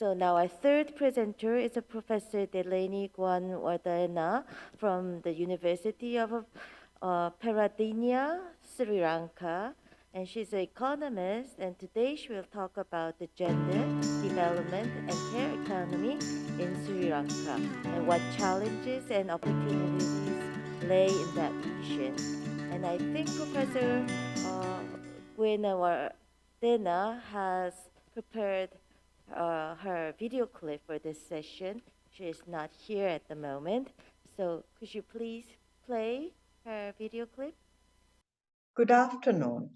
So now our third presenter is a Professor Dileni Gunewardena from the University of Peradeniya, Sri Lanka. And she's an economist, and today she will talk about the gender, development, and care economy in Sri Lanka, and what challenges and opportunities lay in that region. And I think Professor Gunewardena has prepared her video clip for this session. She is not here at the moment, so could you please play her video clip? Good afternoon.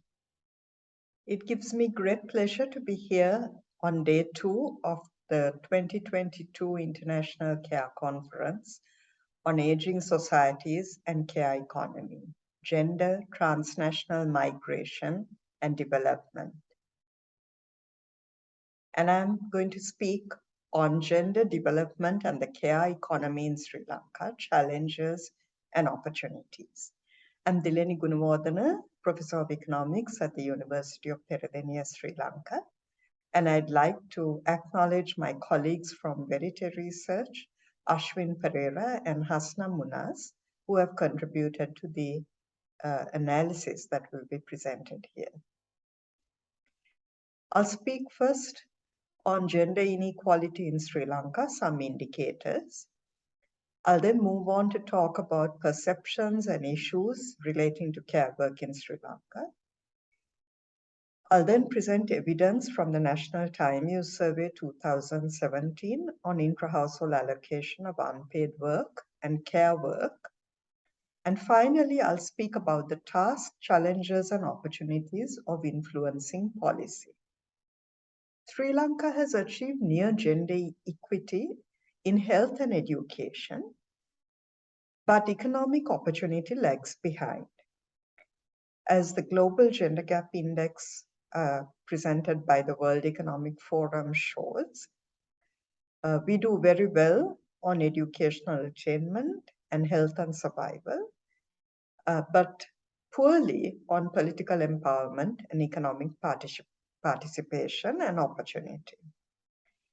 It gives me great pleasure to be here on day 2 of the 2022 International Care Conference on Aging Societies and Care Economy, Gender, Transnational Migration and Development. And I'm going to speak on gender development and the care economy in Sri Lanka, challenges and opportunities. I'm Dileni Gunewardena, Professor of Economics at the University of Peradeniya, Sri Lanka. And I'd like to acknowledge my colleagues from Verite Research, Ashwin Pereira and Hasna Munas, who have contributed to the analysis that will be presented here. I'll speak first on gender inequality in Sri Lanka, some indicators. I'll then move on to talk about perceptions and issues relating to care work in Sri Lanka. I'll then present evidence from the National Time Use Survey 2017 on intra-household allocation of unpaid work and care work. And finally, I'll speak about the tasks, challenges, and opportunities of influencing policy. Sri Lanka has achieved near gender equity in health and education, but economic opportunity lags behind. As the Global Gender Gap Index presented by the World Economic Forum shows, we do very well on educational attainment and health and survival, but poorly on political empowerment and economic participation and opportunity.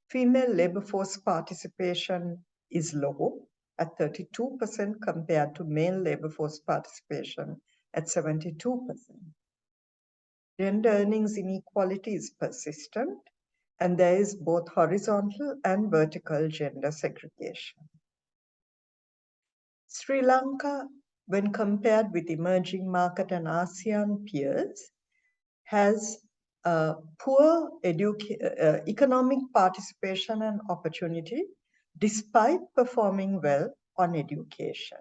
Female labor force participation is low at 32% compared to male labor force participation at 72%. Gender earnings inequality is persistent, and there is both horizontal and vertical gender segregation. Sri Lanka, when compared with emerging market and ASEAN peers, has poor economic participation and opportunity despite performing well on education.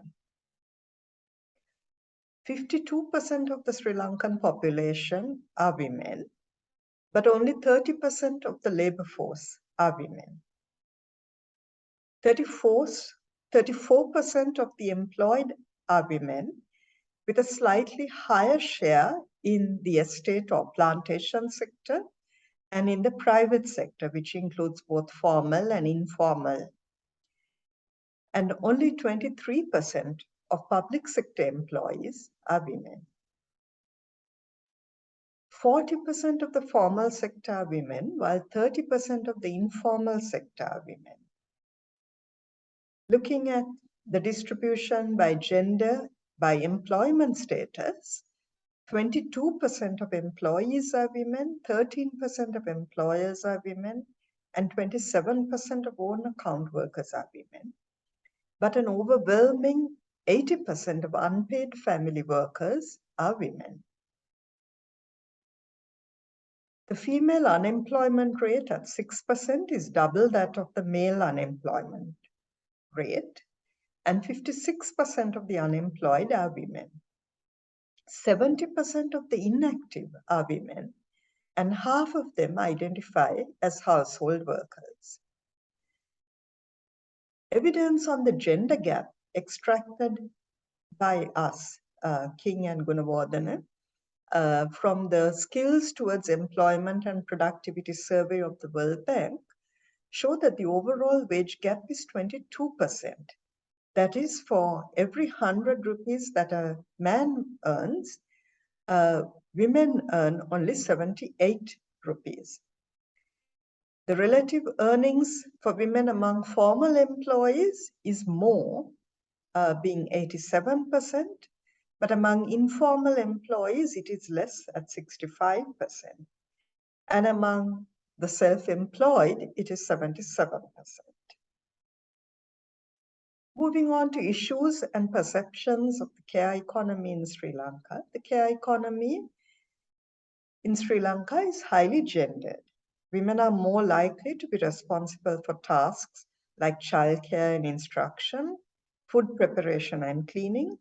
52% of the Sri Lankan population are women, but only 30% of the labor force are women. 34% of the employed are women, with a slightly higher share in the estate or plantation sector and in the private sector, which includes both formal and informal. And only 23% of public sector employees are women. 40% of the formal sector are women, while 30% of the informal sector are women. Looking at the distribution by gender, by employment status, 22% of employees are women, 13% of employers are women, and 27% of own account workers are women. But an overwhelming 80% of unpaid family workers are women. The female unemployment rate at 6% is double that of the male unemployment rate, and 56% of the unemployed are women. 70% of the inactive are women, and half of them identify as household workers. Evidence on the gender gap extracted by us, King and Gunewardena, from the Skills Towards Employment and Productivity Survey of the World Bank show that the overall wage gap is 22%. That is, for every 100 rupees that a man earns, women earn only 78 rupees. The relative earnings for women among formal employees is more, being 87%, but among informal employees, it is less at 65%. And among the self-employed, it is 77%. Moving on to issues and perceptions of the care economy in Sri Lanka. The care economy in Sri Lanka is highly gendered. Women are more likely to be responsible for tasks like childcare and instruction, food preparation and cleaning,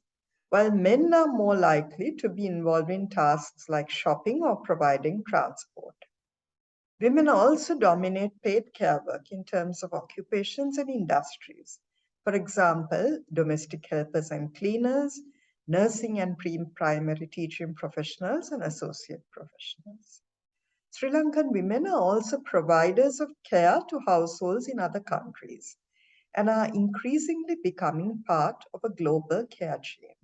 while men are more likely to be involved in tasks like shopping or providing transport. Women also dominate paid care work in terms of occupations and industries. For example, domestic helpers and cleaners, nursing and primary teaching professionals, and associate professionals. Sri Lankan women are also providers of care to households in other countries and are increasingly becoming part of a global care chain.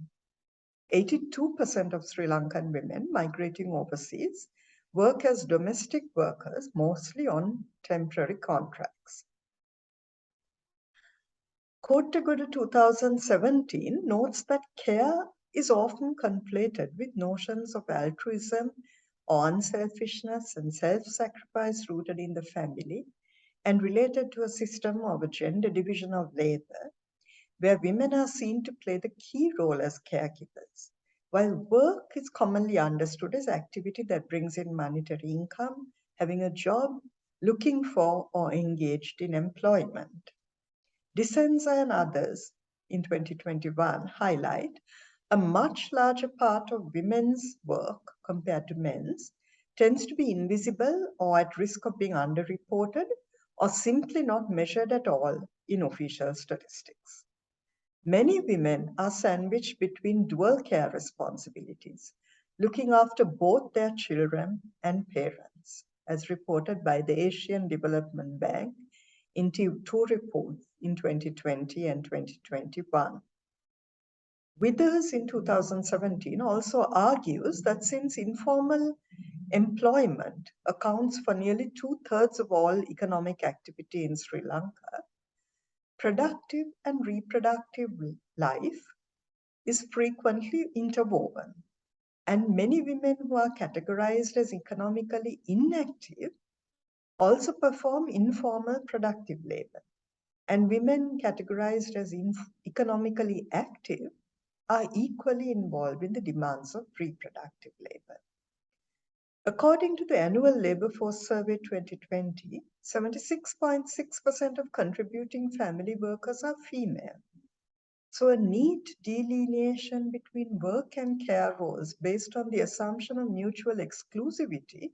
82% of Sri Lankan women migrating overseas work as domestic workers, mostly on temporary contracts. Kottagoda 2017 notes that care is often conflated with notions of altruism, unselfishness, and self-sacrifice rooted in the family and related to a system of a gender division of labor, where women are seen to play the key role as caregivers, while work is commonly understood as activity that brings in monetary income, having a job, looking for or engaged in employment. Disenza and others in 2021 highlight a much larger part of women's work compared to men's tends to be invisible or at risk of being underreported or simply not measured at all in official statistics. Many women are sandwiched between dual care responsibilities, looking after both their children and parents, as reported by the Asian Development Bank in two reports in 2020 and 2021. Withers in 2017 also argues that since informal employment accounts for nearly 2/3 of all economic activity in Sri Lanka, productive and reproductive life is frequently interwoven, and many women who are categorized as economically inactive also perform informal productive labor, and women categorized as economically active are equally involved in the demands of reproductive labor. According to the Annual Labour Force Survey 2020, 76.6% of contributing family workers are female. So a neat delineation between work and care roles based on the assumption of mutual exclusivity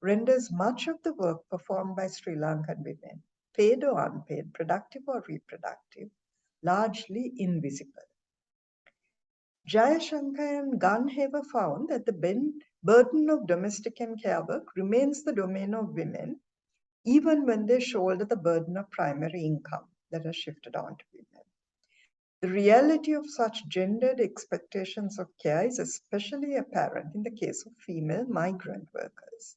renders much of the work performed by Sri Lankan women, paid or unpaid, productive or reproductive, largely invisible. Jayashankar and Gunewardena found that the burden of domestic and care work remains the domain of women, even when they shoulder the burden of primary income that has shifted onto women. The reality of such gendered expectations of care is especially apparent in the case of female migrant workers.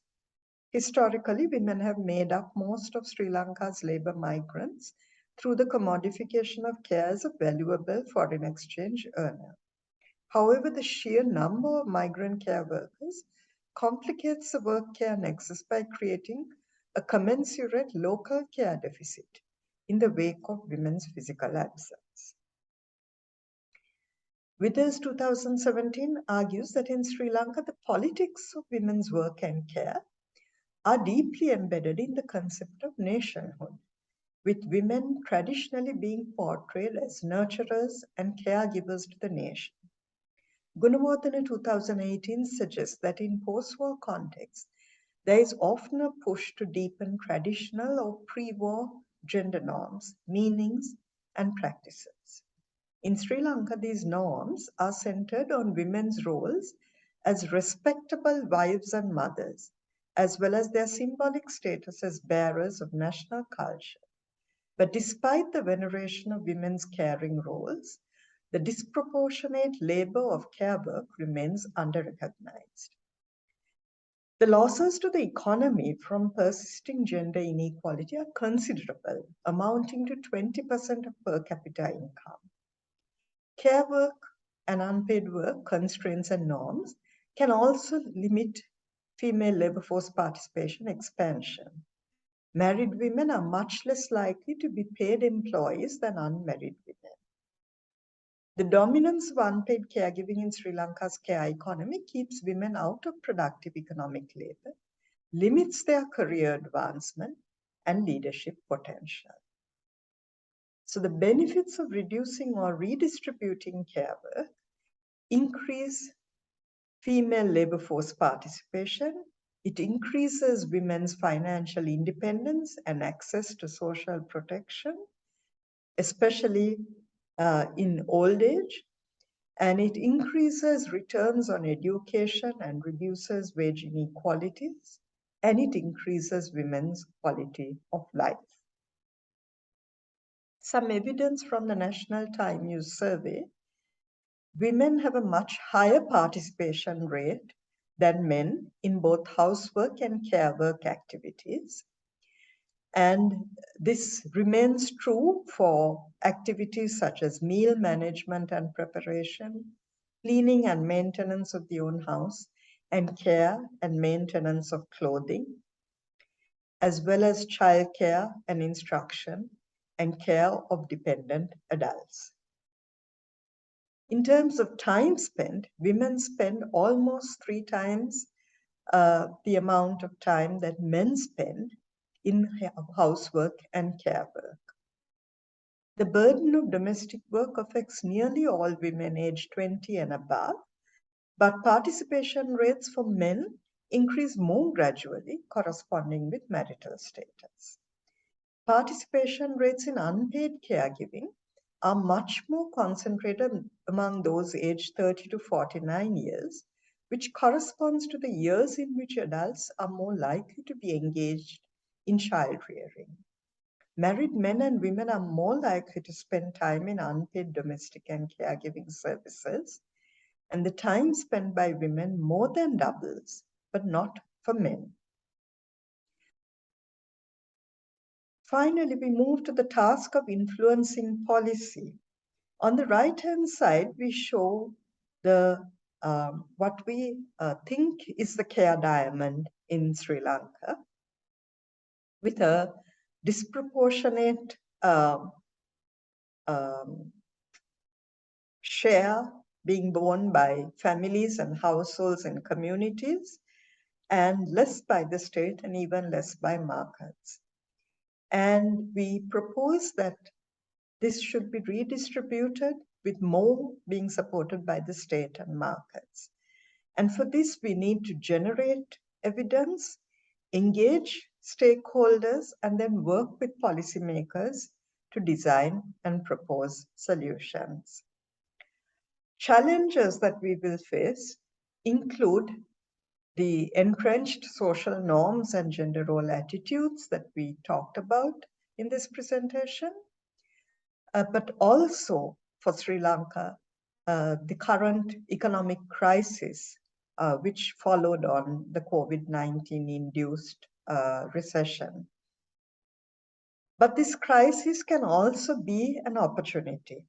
Historically, women have made up most of Sri Lanka's labor migrants through the commodification of care as a valuable foreign exchange earner. However, the sheer number of migrant care workers complicates the work-care nexus by creating a commensurate local care deficit in the wake of women's physical absence. Withers 2017 argues that in Sri Lanka, the politics of women's work and care are deeply embedded in the concept of nationhood, with women traditionally being portrayed as nurturers and caregivers to the nation. Gunewardena 2018 suggests that in post-war contexts, there is often a push to deepen traditional or pre-war gender norms, meanings, and practices. In Sri Lanka, these norms are centered on women's roles as respectable wives and mothers, as well as their symbolic status as bearers of national culture. But despite the veneration of women's caring roles, the disproportionate labor of care work remains under-recognized. The losses to the economy from persisting gender inequality are considerable, amounting to 20% of per capita income. Care work and unpaid work constraints and norms can also limit female labor force participation expansion. Married women are much less likely to be paid employees than unmarried women. The dominance of unpaid caregiving in Sri Lanka's care economy keeps women out of productive economic labor, limits their career advancement and leadership potential. So the benefits of reducing or redistributing care work increase female labor force participation. It increases women's financial independence and access to social protection, especially in old age. And it increases returns on education and reduces wage inequalities. And it increases women's quality of life. Some evidence from the National Time Use Survey: women have a much higher participation rate than men in both housework and care work activities. And this remains true for activities such as meal management and preparation, cleaning and maintenance of the own house, and care and maintenance of clothing, as well as childcare and instruction and care of dependent adults. In terms of time spent, women spend almost 3 times the amount of time that men spend in housework and care work. The burden of domestic work affects nearly all women aged 20 and above, but participation rates for men increase more gradually, corresponding with marital status. Participation rates in unpaid caregiving are much more concentrated among those aged 30 to 49 years, which corresponds to the years in which adults are more likely to be engaged in child rearing. Married men and women are more likely to spend time in unpaid domestic and caregiving services, and the time spent by women more than doubles, but not for men. Finally, we move to the task of influencing policy. On the right-hand side, we show what we think is the care diamond in Sri Lanka, with a disproportionate share being borne by families and households and communities, and less by the state and even less by markets. And we propose that this should be redistributed, with more being supported by the state and markets. And for this, we need to generate evidence, engage stakeholders, and then work with policymakers to design and propose solutions. Challenges that we will face include the entrenched social norms and gender role attitudes that we talked about in this presentation, but also for Sri Lanka, the current economic crisis, which followed on the COVID-19 induced recession. But this crisis can also be an opportunity.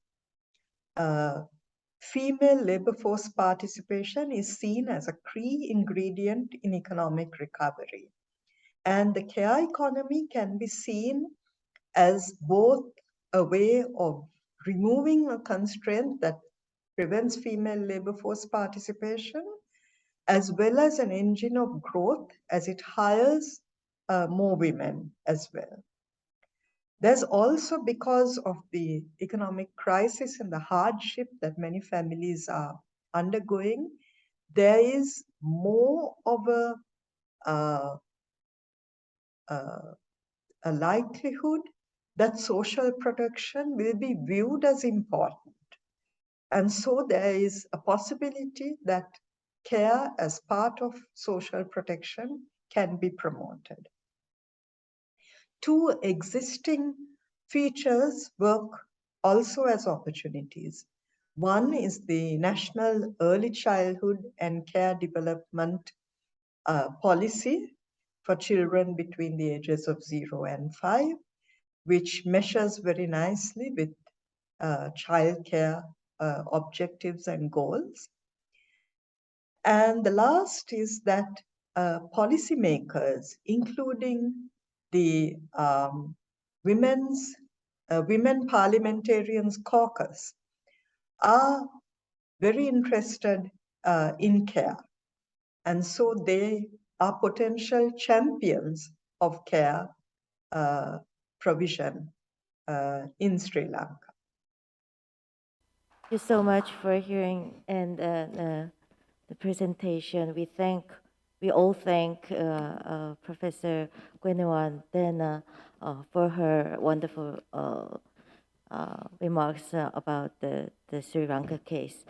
Female labor force participation is seen as a key ingredient in economic recovery. And the care economy can be seen as both a way of removing a constraint that prevents female labor force participation, as well as an engine of growth as it hires more women as well. There's also, because of the economic crisis and the hardship that many families are undergoing, there is more of a likelihood that social protection will be viewed as important. And so there is a possibility that care as part of social protection can be promoted. 2 existing features work also as opportunities. One is the National Early Childhood and Care Development policy for children between the ages of 0 and 5, which measures very nicely with childcare objectives and goals. And the last is that policymakers, including the Women Parliamentarians Caucus, are very interested in care. And so they are potential champions of care provision in Sri Lanka. Thank you so much for hearing and the presentation. We all thank Professor Gunewardena for her wonderful remarks about the Sri Lanka case.